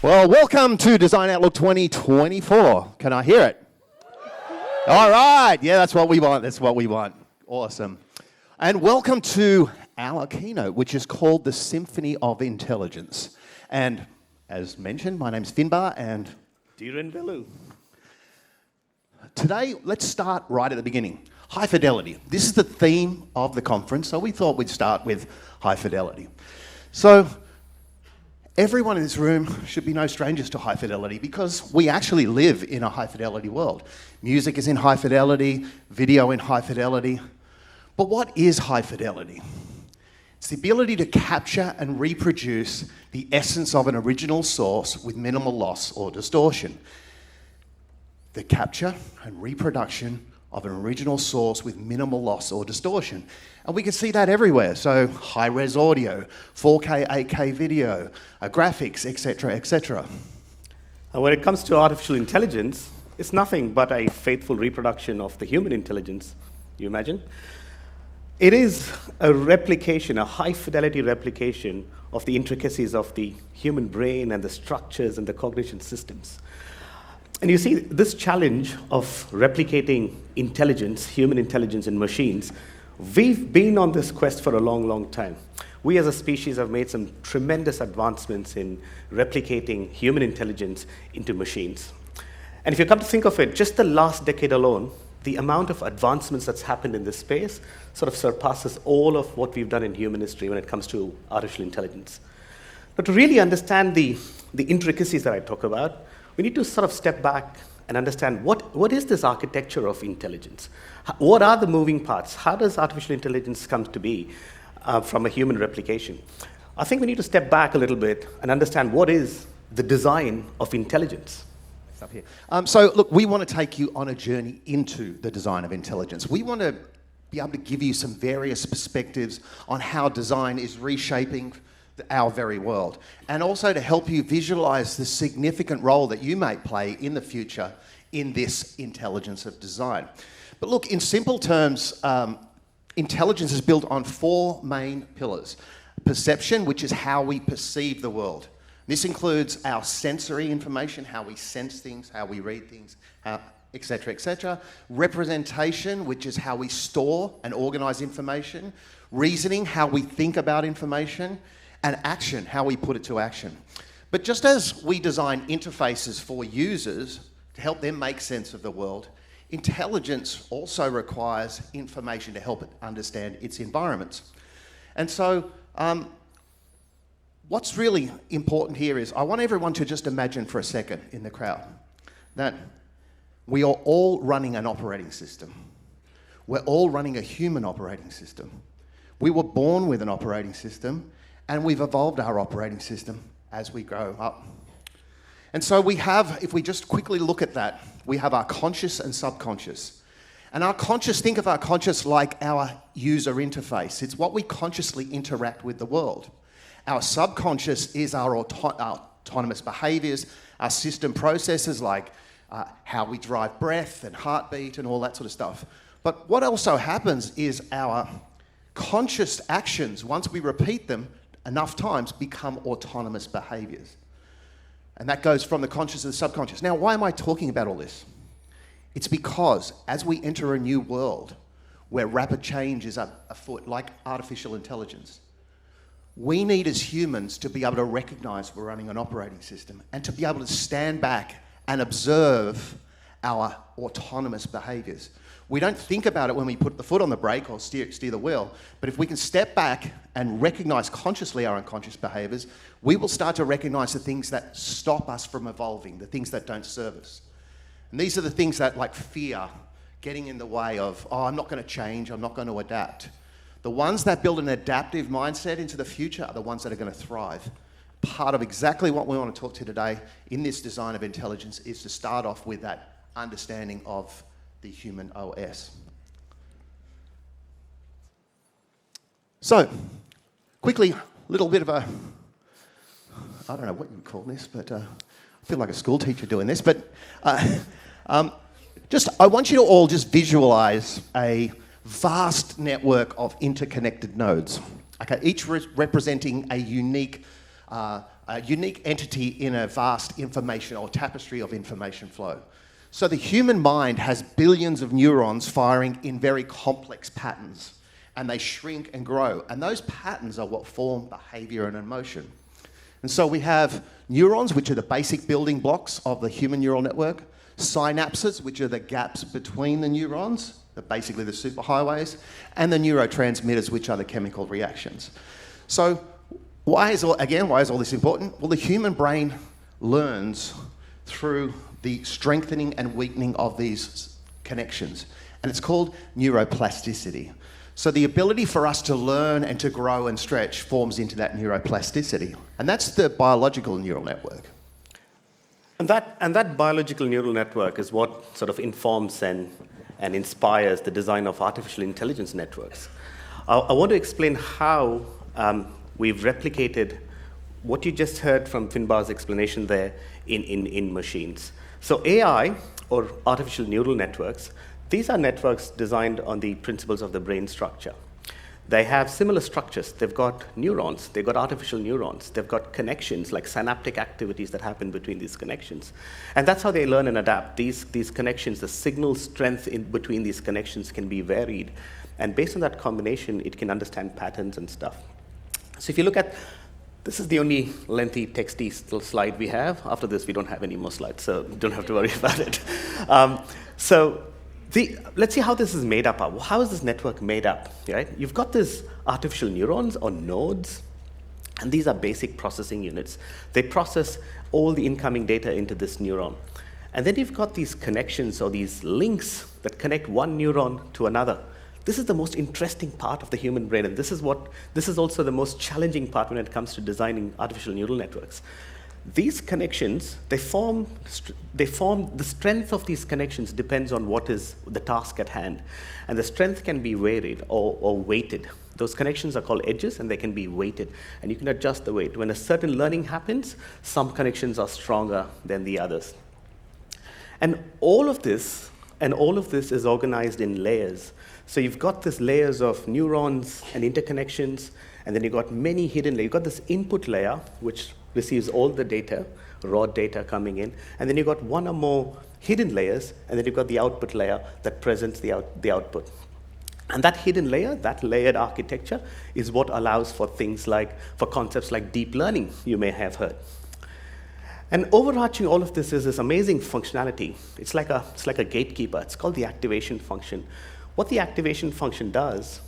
Well, welcome to Design Outlook 2024. Can I hear it? All right. Yeah, that's what we want. That's what we want. Awesome. And welcome to our keynote, which is called the Symphony of Intelligence. And as mentioned, my name's Finbar and Dheeren, Velu. Today, let's start right at the beginning. High fidelity. This is the theme of the conference, so we thought we'd start with high fidelity. So, everyone in this room should be no strangers to high fidelity because we actually live in a high fidelity world. Music is in high fidelity, video in high fidelity. But what is high fidelity? It's the ability to capture and reproduce the essence of an original source with minimal loss or distortion. The capture and reproduction of an original source with minimal loss or distortion. And we can see that everywhere. So high-res audio, 4K, 8K video, graphics, etc., etc. And when it comes to artificial intelligence, it's nothing but a faithful reproduction of the human intelligence, you imagine? It is a replication, a high-fidelity replication of the intricacies of the human brain and the structures and the cognition systems. And you see, this challenge of replicating intelligence, human intelligence in machines, we've been on this quest for a long, long time. We as a species have made some tremendous advancements in replicating human intelligence into machines. And if you come to think of it, just the last decade alone, the amount of advancements that's happened in this space sort of surpasses all of what we've done in human history when it comes to artificial intelligence. But to really understand the intricacies that I talk about, we need to sort of step back and understand what is this architecture of intelligence? What are the moving parts? How does artificial intelligence come to be from a human replication? I think we need to step back a little bit and understand what is the design of intelligence. Up here. So look, we want to take you on a journey into the design of intelligence. We want to be able to give you some various perspectives on how design is reshaping our very world, and also to help you visualize the significant role that you may play in the future in this intelligence of design. But look, in simple terms, intelligence is built on four main pillars. Perception, which is how we perceive the world. This includes our sensory information, how we sense things, how we read things, etc., etc. Representation, which is how we store and organize information. Reasoning, how we think about information. And action, how we put it to action. But just as we design interfaces for users to help them make sense of the world, intelligence also requires information to help it understand its environments. And so, what's really important here is I want everyone to just imagine for a second in the crowd that we are all running an operating system. We're all running a human operating system. We were born with an operating system, and we've evolved our operating system as we grow up. And so we have, if we just quickly look at that, we have our conscious and subconscious. And our conscious, think of our conscious like our user interface. It's what we consciously interact with the world. Our subconscious is our autonomous behaviors, our system processes like how we drive breath and heartbeat and all that sort of stuff. But what also happens is our conscious actions, once we repeat them enough times, become autonomous behaviors. And that goes from the conscious to the subconscious. Now, why am I talking about all this? It's because as we enter a new world where rapid change is afoot, like artificial intelligence, we need as humans to be able to recognize we're running an operating system and to be able to stand back and observe our autonomous behaviors. We don't think about it when we put the foot on the brake or steer the wheel, but if we can step back and recognize consciously our unconscious behaviors, we will start to recognize the things that stop us from evolving, the things that don't serve us. And these are the things that, like fear, getting in the way of, oh, I'm not going to change, I'm not going to adapt. The ones that build an adaptive mindset into the future are the ones that are going to thrive. Part of exactly what we want to talk to today in this design of intelligence is to start off with that understanding of the human OS. So, quickly, a little bit of a, I don't know what you would call this, but I feel like a school teacher doing this, but I want you to all just visualize a vast network of interconnected nodes, okay, each representing a unique a unique entity in a vast information or tapestry of information flow. So the human mind has billions of neurons firing in very complex patterns, and they shrink and grow. And those patterns are what form behavior and emotion. And so we have neurons, which are the basic building blocks of the human neural network, synapses, which are the gaps between the neurons, basically the superhighways, and the neurotransmitters, which are the chemical reactions. So why is all this important? Well, the human brain learns through the strengthening and weakening of these connections, and it's called neuroplasticity. So the ability for us to learn and to grow and stretch forms into that neuroplasticity, and that's the biological neural network. And that biological neural network is what sort of informs and inspires the design of artificial intelligence networks. I want to explain how we've replicated what you just heard from Finbar's explanation there in machines. So AI, or artificial neural networks, these are networks designed on the principles of the brain structure. They have similar structures. They've got neurons, they've got artificial neurons, they've got connections, like synaptic activities that happen between these connections. And that's how they learn and adapt. These connections, the signal strength in between these connections can be varied. And based on that combination, it can understand patterns and stuff. So if you look at, this is the only lengthy, texty slide we have. After this, we don't have any more slides, so don't have to worry about it. Let's see how this is made up. How is this network made up? Right? You've got these artificial neurons or nodes, and these are basic processing units. They process all the incoming data into this neuron. And then you've got these connections or these links that connect one neuron to another. This is the most interesting part of the human brain, and this is also the most challenging part when it comes to designing artificial neural networks. These connections, the strength of these connections depends on what is the task at hand. And the strength can be varied or weighted. Those connections are called edges, and they can be weighted. And you can adjust the weight. When a certain learning happens, some connections are stronger than the others. And all of this is organized in layers. So you've got these layers of neurons and interconnections, and then you've got many hidden layers. You've got this input layer, which receives all the data, raw data coming in, and then you've got one or more hidden layers, and then you've got the output layer that presents the output. And that hidden layer, that layered architecture, is what allows for concepts like deep learning, you may have heard. And overarching all of this is this amazing functionality. It's like a gatekeeper. It's called the activation function. What the activation function does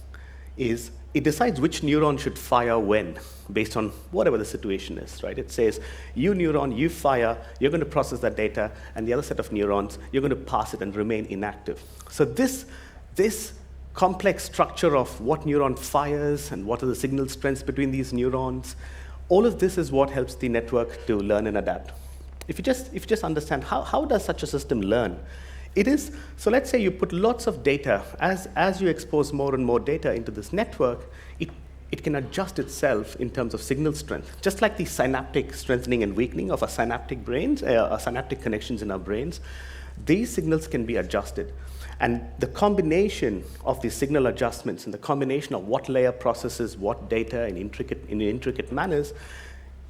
is it decides which neuron should fire when, based on whatever the situation is, right? It says, you neuron, you fire, you're going to process that data, and the other set of neurons, you're going to pass it and remain inactive. So this complex structure of what neuron fires and what are the signal strengths between these neurons, all of this is what helps the network to learn and adapt. If you just understand how does such a system learn? So let's say you put lots of data. As you expose more and more data into this network, it can adjust itself in terms of signal strength. Just like the synaptic strengthening and weakening of our synaptic brains, our synaptic connections in our brains, these signals can be adjusted. And the combination of these signal adjustments and the combination of what layer processes what data in intricate manners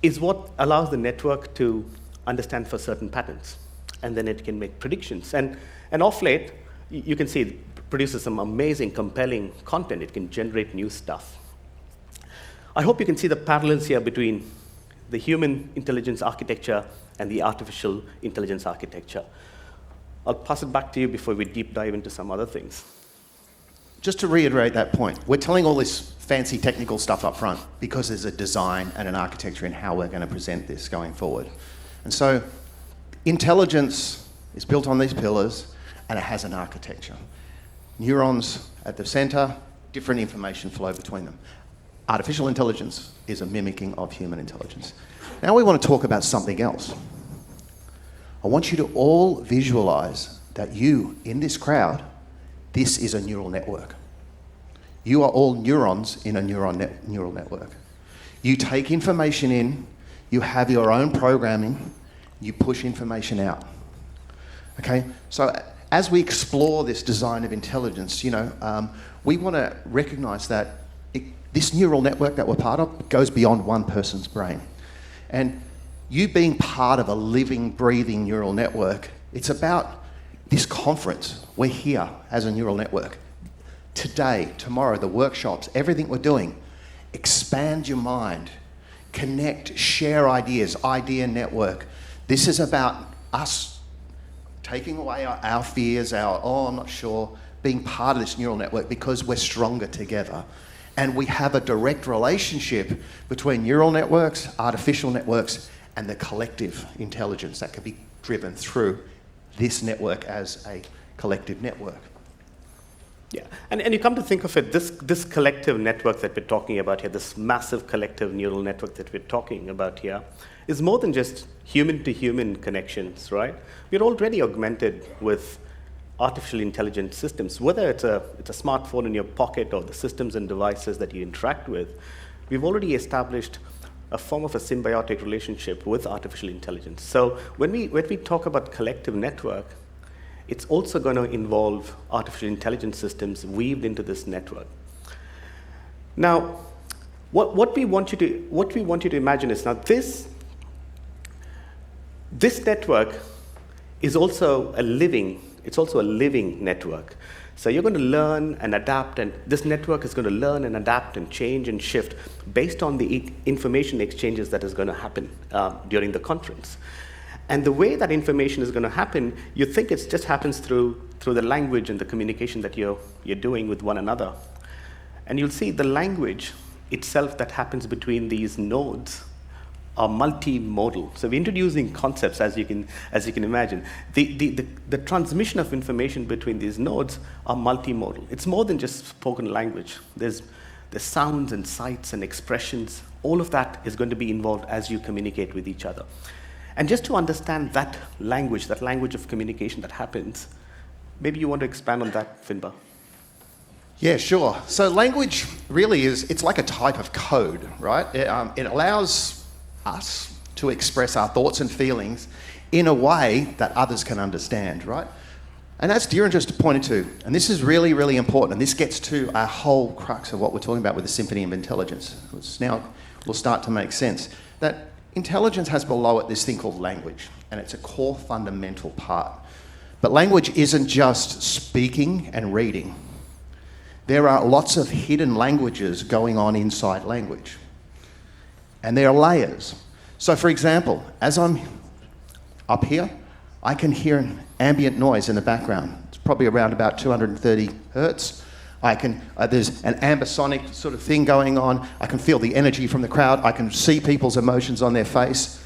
is what allows the network to understand for certain patterns. And then it can make predictions. And off late, you can see it produces some amazing, compelling content. It can generate new stuff. I hope you can see the parallels here between the human intelligence architecture and the artificial intelligence architecture. I'll pass it back to you before we deep dive into some other things. Just to reiterate that point, we're telling all this fancy technical stuff up front because there's a design and an architecture in how we're going to present this going forward. And so intelligence is built on these pillars, and it has an architecture. Neurons at the center, different information flow between them. Artificial intelligence is a mimicking of human intelligence. Now we want to talk about something else. I want you to all visualize that you, in this crowd, this is a neural network. You are all neurons in a neural network. You take information in, you have your own programming, you push information out. Okay? So as we explore this design of intelligence, we want to recognize that this neural network that we're part of goes beyond one person's brain. And you being part of a living, breathing neural network, it's about this conference. We're here as a neural network. Today, tomorrow, the workshops, everything we're doing, expand your mind, connect, share ideas, idea network. This is about us taking away our fears, I'm not sure, being part of this neural network because we're stronger together. And we have a direct relationship between neural networks, artificial networks, and the collective intelligence that can be driven through this network as a collective network. Yeah, and you come to think of it, this collective network that we're talking about here, this massive collective neural network that we're talking about here, is more than just human-to-human connections, right? We're already augmented with artificial intelligence systems, whether it's a smartphone in your pocket or the systems and devices that you interact with. We've already established a form of a symbiotic relationship with artificial intelligence. So when we talk about collective network, it's also going to involve artificial intelligence systems weaved into this network. Now, what we want you to imagine is now this network is also a living network. So you're going to learn and adapt, and this network is going to learn and adapt and change and shift based on the information exchanges that is going to happen during the conference. And the way that information is going to happen, you think it just happens through the language and the communication that you're doing with one another. And you'll see the language itself that happens between these nodes are multimodal. So we're introducing concepts, as you can imagine. The transmission of information between these nodes are multimodal. It's more than just spoken language. There's sounds and sights and expressions. All of that is going to be involved as you communicate with each other. And just to understand that language of communication that happens, maybe you want to expand on that, Finbar. Yeah, sure. So language really it's like a type of code, right? It allows us to express our thoughts and feelings in a way that others can understand, right? And as Dheeren just pointed to, and this is really, really important, and this gets to our whole crux of what we're talking about with the symphony of intelligence, which now will start to make sense, that intelligence has below it this thing called language, and it's a core fundamental part. But language isn't just speaking and reading. There are lots of hidden languages going on inside language. And there are layers. So for example, as I'm up here, I can hear an ambient noise in the background. It's probably around about 230 hertz. There's an ambisonic sort of thing going on. I can feel the energy from the crowd. I can see people's emotions on their face.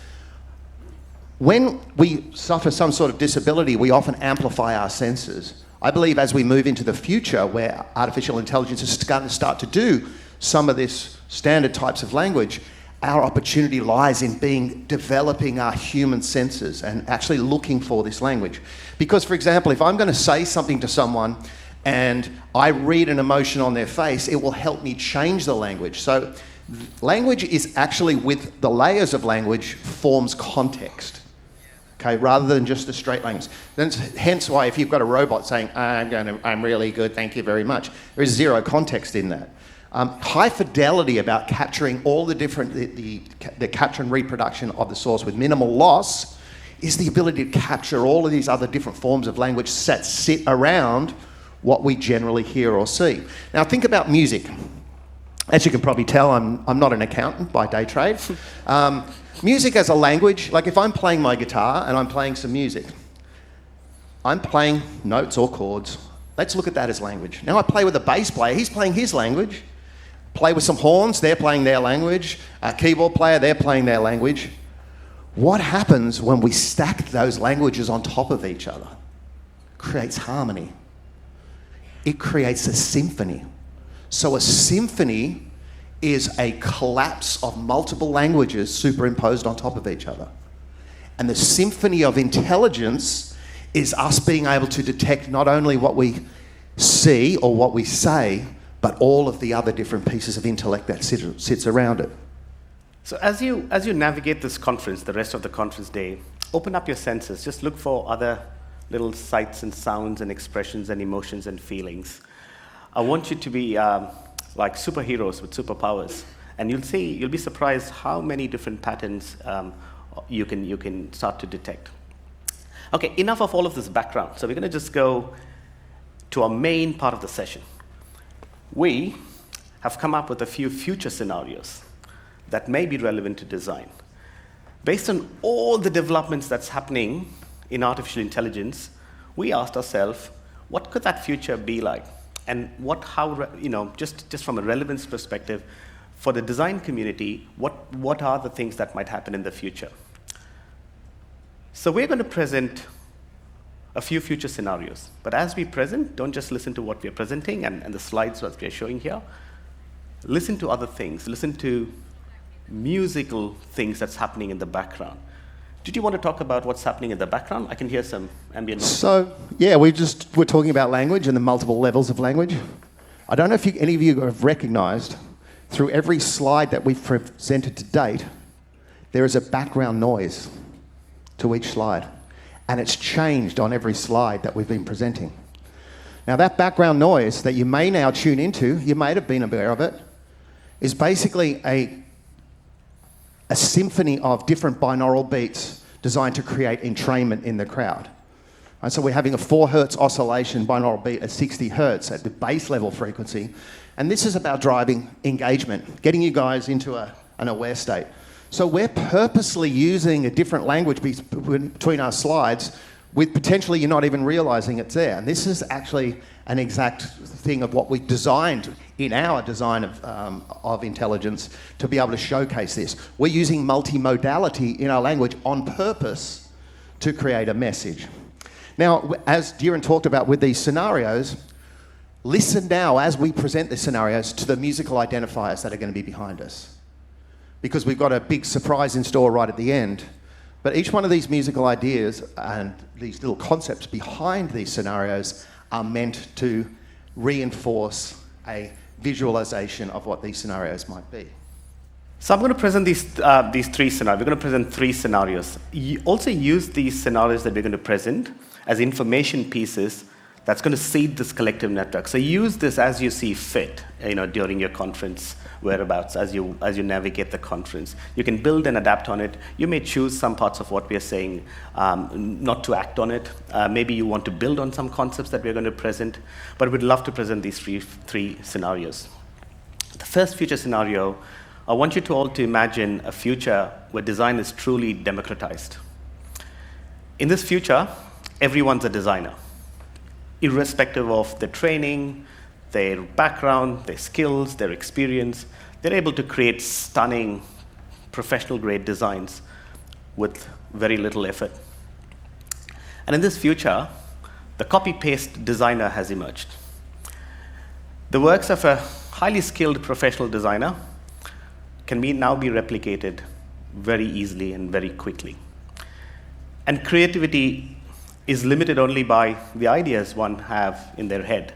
When we suffer some sort of disability, we often amplify our senses. I believe as we move into the future where artificial intelligence is going to start to do some of this standard types of language, our opportunity lies in developing our human senses and actually looking for this language. Because, for example, if I'm going to say something to someone and I read an emotion on their face, it will help me change the language. So language is actually, with the layers of language, forms context, okay, rather than just a straight language. Hence why if you've got a robot saying, I'm really good, thank you very much, there is zero context in that. High fidelity about capturing all the different, the capture and reproduction of the source with minimal loss is the ability to capture all of these other different forms of language that sit around what we generally hear or see. Now think about music. As you can probably tell, I'm not an accountant by day trade. Music as a language, like if I'm playing my guitar and I'm playing some music, I'm playing notes or chords. Let's look at that as language. Now I play with a bass player, he's playing his language. Play with some horns, they're playing their language. A keyboard player, they're playing their language. What happens when we stack those languages on top of each other? Creates harmony. It creates a symphony. So a symphony is a collapse of multiple languages superimposed on top of each other. And the symphony of intelligence is us being able to detect not only what we see or what we say, but all of the other different pieces of intellect that sits around it. So as you navigate this conference, the rest of the conference day, open up your senses. Just look for other little sights and sounds and expressions and emotions and feelings. I want you to be like superheroes with superpowers And you'll be surprised how many different patterns you can start to detect. Okay, enough of all of this background. So we're going to just go to our main part of the session. We have come up with a few future scenarios that may be relevant to design. Based on all the developments that's happening in artificial intelligence, we asked ourselves, what could that future be like? And just from a relevance perspective, for the design community, what are the things that might happen in the future? So we're going to present a few future scenarios. But as we present, don't just listen to what we're presenting and the slides that we're showing here. Listen to other things. Listen to musical things that's happening in the background. Did you want to talk about what's happening in the background? I can hear some ambient noise. So, yeah, we're talking about language and the multiple levels of language. I don't know if any of you have recognized, through every slide that we've presented to date, there is a background noise to each slide. And it's changed on every slide that we've been presenting. Now, that background noise that you may now tune into, you may have been aware of it, is basically a symphony of different binaural beats designed to create entrainment in the crowd. And so we're having a 4 hertz oscillation binaural beat at 60 hertz at the base level frequency. And this is about driving engagement, getting you guys into an aware state. So we're purposely using a different language between our slides with potentially you're not even realizing it's there. And this is actually an exact thing of what we designed in our design of intelligence to be able to showcase this. We're using multimodality in our language on purpose to create a message. Now, as Dheeren talked about with these scenarios, listen now as we present the scenarios to the musical identifiers that are going to be behind us. Because we've got a big surprise in store right at the end. But each one of these musical ideas and these little concepts behind these scenarios are meant to reinforce a visualization of what these scenarios might be. So I'm going to present these 3 scenarios. We're going to present 3 scenarios. You also use these scenarios that we're going to present as information pieces that's going to seed this collective network. So use this as you see fit, during your conference whereabouts, as you navigate the conference. You can build and adapt on it. You may choose some parts of what we are saying not to act on it. Maybe you want to build on some concepts that we're going to present, but we'd love to present these three scenarios. The first future scenario, I want you to all to imagine a future where design is truly democratized. In this future, everyone's a designer, irrespective of their training, their background, their skills, their experience. They're able to create stunning, professional-grade designs with very little effort. And in this future, the copy-paste designer has emerged. The works of a highly skilled professional designer can now be replicated very easily and very quickly. And creativity is limited only by the ideas one have in their head,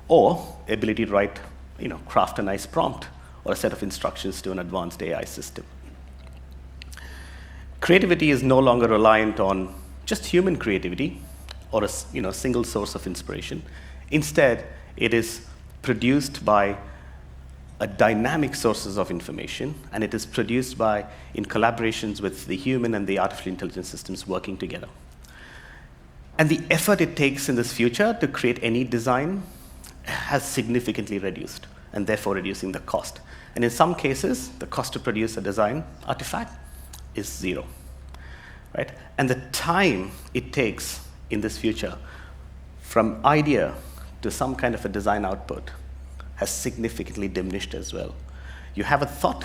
or ability to write, craft a nice prompt or a set of instructions to an advanced AI system. Creativity is no longer reliant on just human creativity or a single source of inspiration. Instead, it is produced by a dynamic sources of information, and it is produced in collaborations with the human and the artificial intelligence systems working together. And the effort it takes in this future to create any design has significantly reduced, and therefore reducing the cost. And in some cases, the cost to produce a design artifact is 0, right? And the time it takes in this future from idea to some kind of a design output has significantly diminished as well. You have a thought,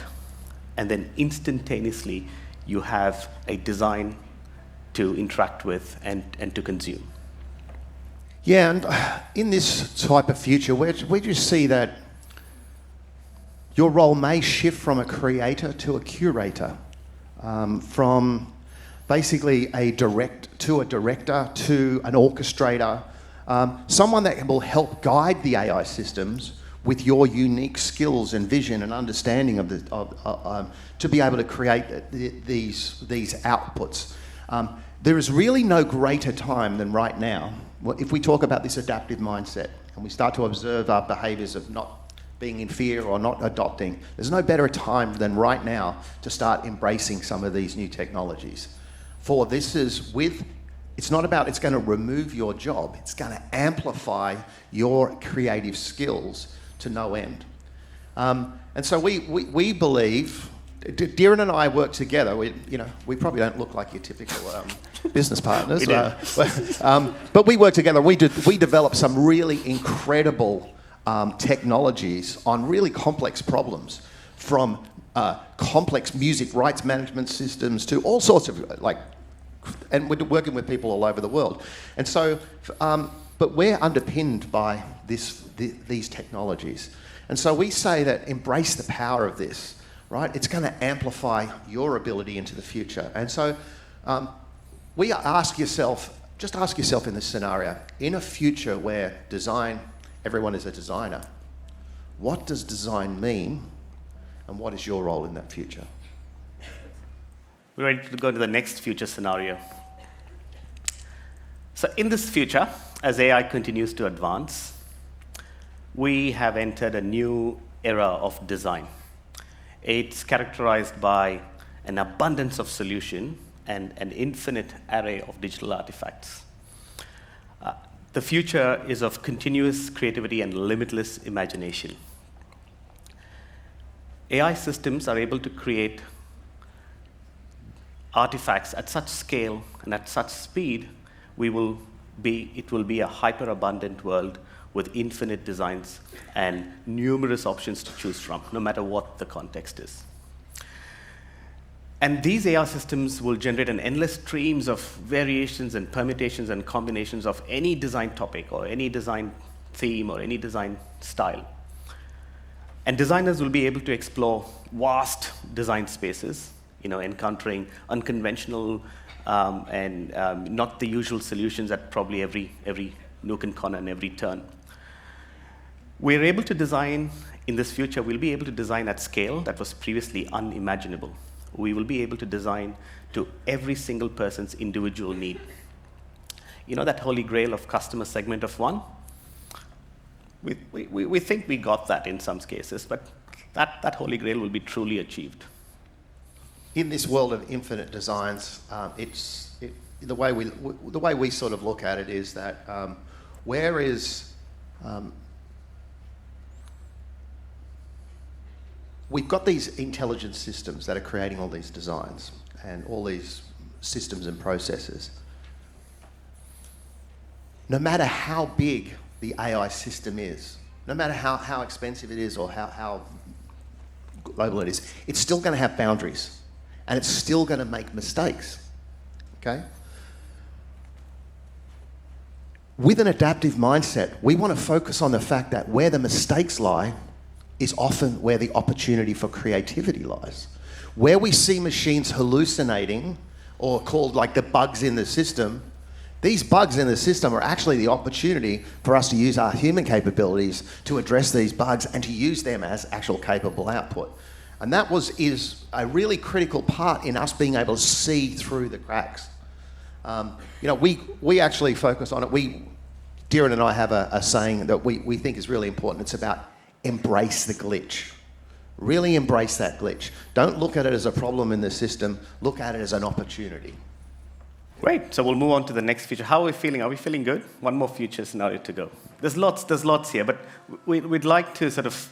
and then instantaneously you have a design to interact with and to consume. Yeah, and in this type of future, where do you see that your role may shift from a creator to a curator, from basically a director to an orchestrator, someone that will help guide the AI systems with your unique skills and vision and understanding to be able to create these outputs. There is really no greater time than right now. If we talk about this adaptive mindset and we start to observe our behaviours of not being in fear or not adopting. There's no better time than right now to start embracing some of these new technologies. For this is it's not about it's going to remove your job, it's going to amplify your creative skills to no end. And so we believe, Dheeren and I work together. We probably don't look like your typical business partners, but we work together. We develop some really incredible technologies on really complex problems, from complex music rights management systems to all sorts of and we're working with people all over the world. And so, but we're underpinned by these technologies. And so we say that embrace the power of this, right? It's going to amplify your ability into the future. And so just ask yourself in this scenario, in a future where everyone is a designer, what does design mean, and what is your role in that future? We're ready to go to the next future scenario. So in this future, as AI continues to advance, we have entered a new era of design. It's characterized by an abundance of solution and an infinite array of digital artifacts. The future is of continuous creativity and limitless imagination. AI systems are able to create artifacts at such scale and at such speed, it will be a hyper-abundant world with infinite designs and numerous options to choose from, no matter what the context is. And these AI systems will generate an endless streams of variations and permutations and combinations of any design topic or any design theme or any design style. And designers will be able to explore vast design spaces, encountering unconventional and not the usual solutions at probably every nook and corner and every turn. We're able to design, in this future, we'll be able to design at scale that was previously unimaginable. We will be able to design to every single person's individual need. That holy grail of customer segment of one? We think we got that in some cases, but that holy grail will be truly achieved. In this world of infinite designs, the way we sort of look at it is that we've got these intelligent systems that are creating all these designs and all these systems and processes. No matter how big the AI system is, no matter how expensive it is or how global it is, it's still going to have boundaries. And it's still going to make mistakes, okay? With an adaptive mindset, we want to focus on the fact that where the mistakes lie is often where the opportunity for creativity lies. Where we see machines hallucinating, or called like the bugs in the system, these bugs in the system are actually the opportunity for us to use our human capabilities to address these bugs and to use them as actual capable output. And that is a really critical part in us being able to see through the cracks. We actually focus on it. Dheeren and I have a saying that we think is really important. It's about embrace the glitch. Really embrace that glitch. Don't look at it as a problem in the system. Look at it as an opportunity. Great. So we'll move on to the next feature. How are we feeling? Are we feeling good? One more future scenario to go. There's lots here, but we'd like to sort of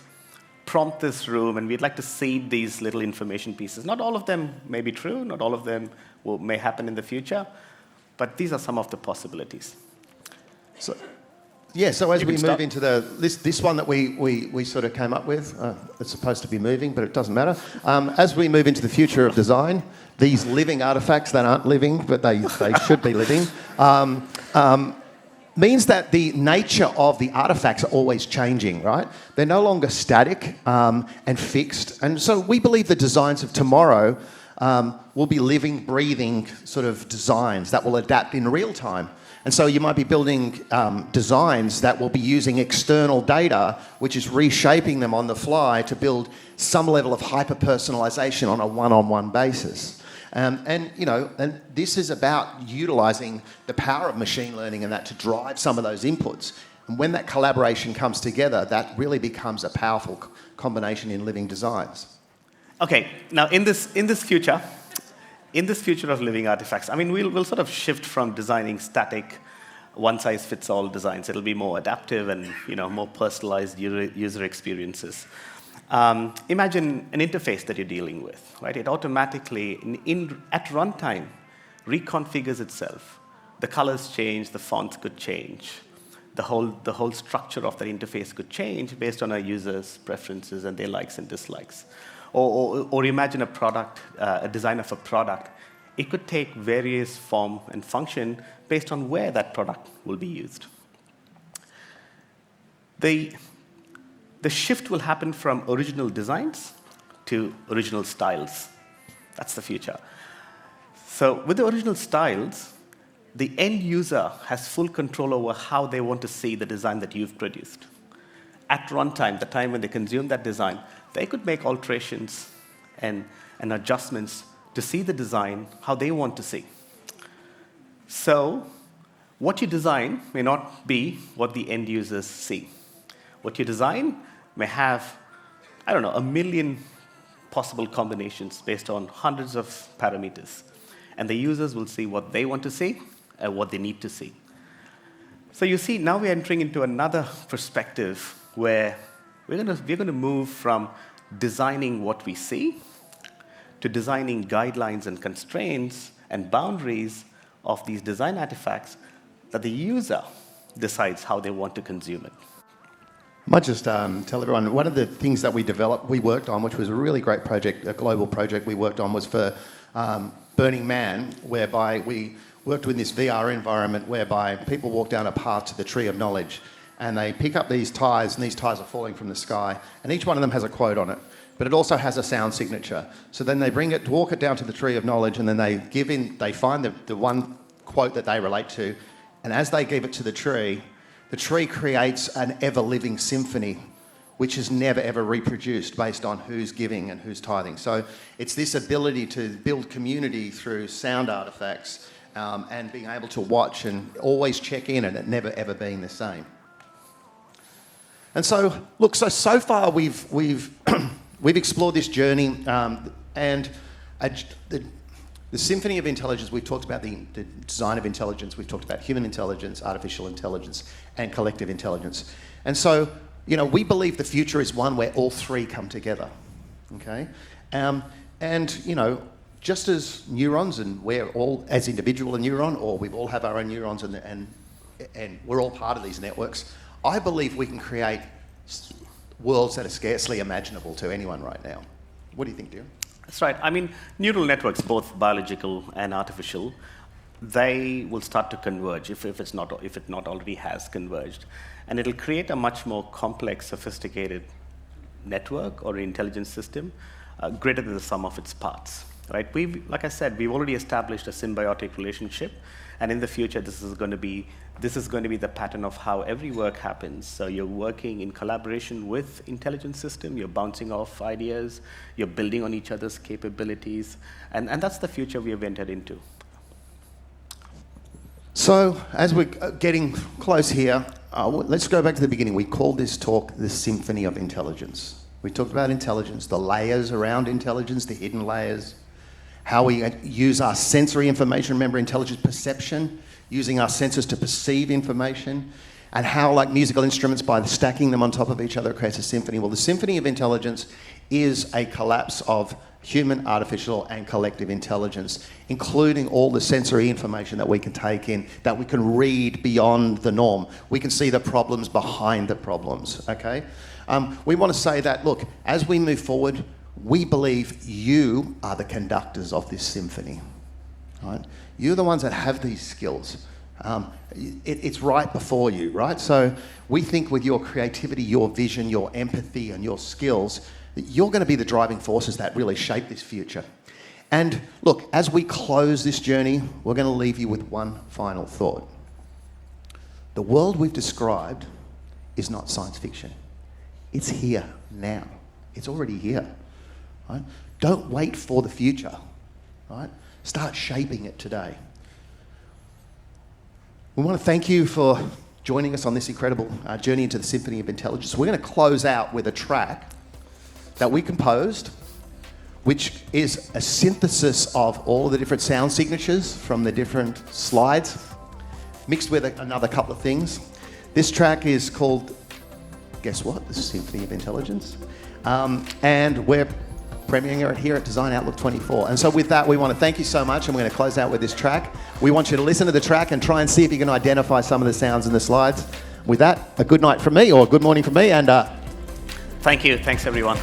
prompt this room, and we'd like to seed these little information pieces. Not all of them may be true, not all of them may happen in the future, but these are some of the possibilities. So as we move into this one that we sort of came up with, it's supposed to be moving, but it doesn't matter. As we move into the future of design, these living artifacts that aren't living, but they should be living, means that the nature of the artifacts are always changing, right? They're no longer static and fixed. And so we believe the designs of tomorrow will be living, breathing sort of designs that will adapt in real time. And so you might be building designs that will be using external data, which is reshaping them on the fly to build some level of hyper-personalization on a one-on-one basis. And this is about utilising the power of machine learning and that to drive some of those inputs. And when that collaboration comes together, that really becomes a powerful combination in living designs. Okay, now in this future of living artifacts, I mean, we'll sort of shift from designing static, one-size-fits-all designs. It'll be more adaptive and more personalized user experiences. Imagine an interface that you're dealing with, right? It automatically, at runtime, reconfigures itself. The colors change, the fonts could change. The whole structure of the interface could change based on our users' preferences and their likes and dislikes. Or imagine a design of a product. It could take various form and function based on where that product will be used. The shift will happen from original designs to original styles. That's the future. So with the original styles, the end user has full control over how they want to see the design that you've produced. At runtime, the time when they consume that design, they could make alterations and adjustments to see the design how they want to see. So what you design may not be what the end users see. What you design may have, I don't know, 1 million possible combinations based on hundreds of parameters. And the users will see what they want to see and what they need to see. So you see, now we're entering into another perspective where we're going to move from designing what we see to designing guidelines and constraints and boundaries of these design artifacts that the user decides how they want to consume it. I might just tell everyone, one of the things that we worked on, which was a really great project, a global project we worked on, was for Burning Man, whereby we worked with this VR environment whereby people walk down a path to the Tree of Knowledge and they pick up these ties, and these ties are falling from the sky, and each one of them has a quote on it, but it also has a sound signature. So then they walk it down to the Tree of Knowledge, and then they find the one quote that they relate to, and as they give it to the tree creates an ever-living symphony, which is never ever reproduced based on who's giving and who's tithing. So it's this ability to build community through sound artifacts and being able to watch and always check in, and it never ever being the same. And so, look, so far we've explored this journey, and the symphony of intelligence. We've talked about the design of intelligence. We've talked about human intelligence, artificial intelligence, and collective intelligence. And so, we believe the future is one where all three come together. Okay, and just as neurons, and we're all as individual a neuron, or we all have our own neurons, and we're all part of these networks. I believe we can create worlds that are scarcely imaginable to anyone right now. What do you think, Dheeren? That's right. I mean, neural networks, both biological and artificial, they will start to converge if it not already has converged, and it'll create a much more complex, sophisticated network or intelligence system, greater than the sum of its parts. Right? Like I said, we've already established a symbiotic relationship, and in the future, this is going to be the pattern of how every work happens. So you're working in collaboration with intelligence system, you're bouncing off ideas, you're building on each other's capabilities, and that's the future we have entered into. So as we're getting close here, let's go back to the beginning. We called this talk the Symphony of Intelligence. We talked about intelligence, the layers around intelligence, the hidden layers, how we use our sensory information, remember intelligence perception, using our senses to perceive information, and how, like musical instruments, by stacking them on top of each other, it creates a symphony. Well, the Symphony of Intelligence is a collapse of human, artificial, and collective intelligence, including all the sensory information that we can take in, that we can read beyond the norm. We can see the problems behind the problems, okay? We want to say that, look, as we move forward, we believe you are the conductors of this symphony, right? You're the ones that have these skills. It's right before you, right? So we think with your creativity, your vision, your empathy, and your skills, that you're going to be the driving forces that really shape this future. And look, as we close this journey, we're going to leave you with one final thought. The world we've described is not science fiction. It's here now. It's already here. Right? Don't wait for the future. Right? Start shaping it today. We want to thank you for joining us on this incredible journey into the Symphony of Intelligence. We're going to close out with a track that we composed, which is a synthesis of all the different sound signatures from the different slides, mixed with another couple of things. This track is called, guess what? The Symphony of Intelligence. And we're premiering it here at Design Outlook 24. And so with that, we want to thank you so much, and we're going to close out with this track. We want you to listen to the track and try and see if you can identify some of the sounds in the slides. With that, a good night from me, or a good morning from me, and thank you. Thanks, everyone.